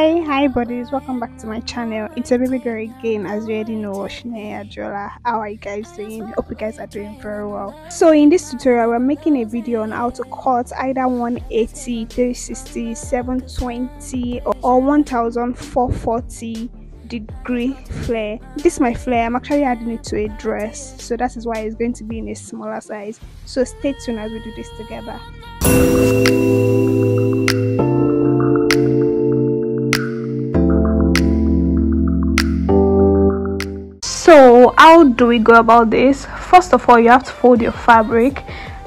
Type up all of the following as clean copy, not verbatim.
Hi buddies, welcome back to my channel. It's a baby girl again. As you already know, Shine Adjola. How are you guys doing? Hope you guys are doing very well. So in this tutorial, we're making a video on how to cut either 180, 360, 720 or 1440 degree flare. This is my flare. I'm actually adding it to a dress, so that is why it's going to be in a smaller size. So stay tuned as we do this together. So how do we go about this? First of all, you have to fold your fabric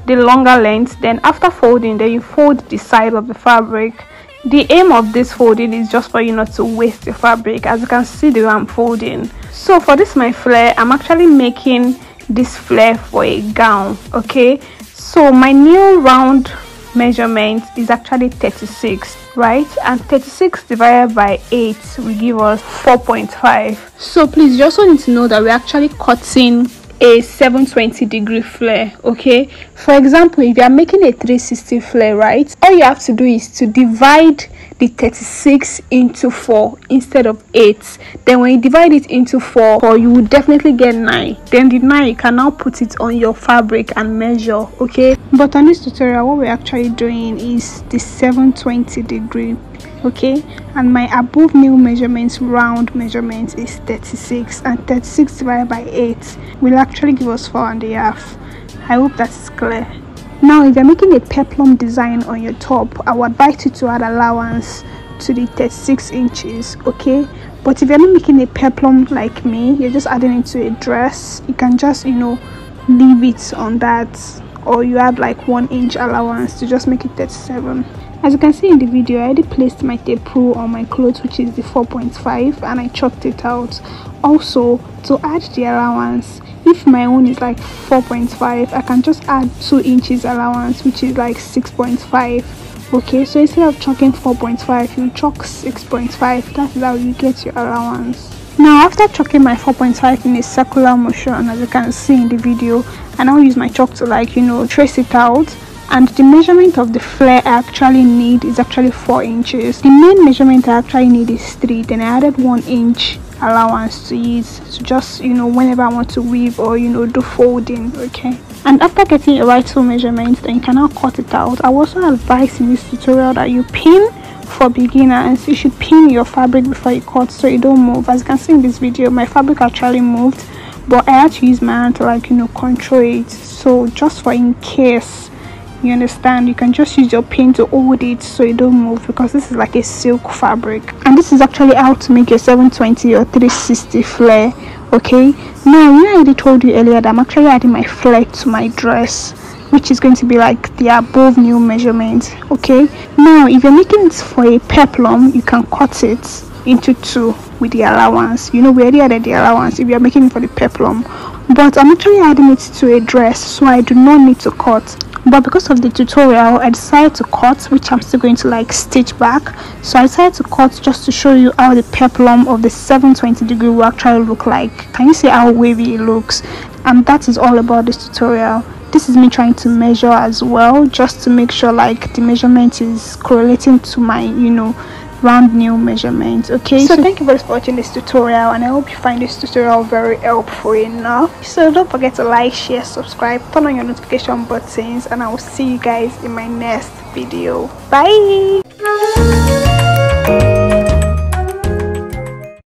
the longer length. Then after folding, then you fold the side of the fabric. The aim of this folding is just for you not to waste your fabric. As you can see, the way I'm folding. So for this my flare, I'm actually making this flare for a gown. Okay, so my new round measurement is actually 36, right? And 36 divided by 8 will give us 4.5. So please, you also need to know that we're actually cutting a 720 degree flare. Okay, for example, if you are making a 360 flare, right, all you have to do is to divide the 36 into 4 instead of 8. Then when you divide it into 4, you will definitely get 9. Then the 9, you can now put it on your fabric and measure. Okay, but on this tutorial, what we're actually doing is the 720 degree. Okay, and my above new measurements round measurement is 36, and 36 divided by 8 will actually give us 4.5. I hope that's clear. Now if you're making a peplum design on your top, I would advise you to add allowance to the 36 inches. Okay, but if you're not making a peplum like me, you're just adding it to a dress, you can just leave it on that, or you add like 1 inch allowance to just make it 37. As you can see in the video, I already placed my tape rule on my clothes, which is the 4.5, and I chalked it out. Also, to add the allowance, if my own is like 4.5, I can just add 2 inches allowance, which is like 6.5. Okay, so instead of chalking 4.5, you chalk 6.5. That is how you get your allowance. Now after chalking my 4.5 in a circular motion, as you can see in the video, I now use my chalk to trace it out. And the measurement of the flare I actually need is actually 4 inches. The main measurement I actually need is 3. Then I added 1 inch allowance to use to just whenever I want to weave or do folding. Okay, and after getting a right full measurement, then you can now cut it out. I also advise in this tutorial that you pin. For beginners, you should pin your fabric before you cut so you don't move. As you can see in this video, my fabric actually moved, but I had to use my hand to control it. So just for in case, you understand, you can just use your pin to hold it so you don't move, because this is like a silk fabric. And this is actually how to make your 720 or 360 flare. Okay, now I already told you earlier that I'm actually adding my flare to my dress, which is going to be like the above new measurement. Okay, now if you're making it for a peplum, you can cut it into 2 with the allowance. We already added the allowance if you're making it for the peplum, but I'm actually adding it to a dress, so I do not need to cut. But because of the tutorial, I decided to cut, which I'm still going to stitch back. So I decided to cut just to show you how the peplum of the 720 degree will actually look like. Can you see how wavy it looks? And that is all about this tutorial. This is me trying to measure as well, just to make sure the measurement is correlating to my round new measurement. Okay, so thank you guys for watching this tutorial, and I hope you find this tutorial very helpful enough. So don't forget to like, share, subscribe, turn on your notification buttons, and I will see you guys in my next video. Bye.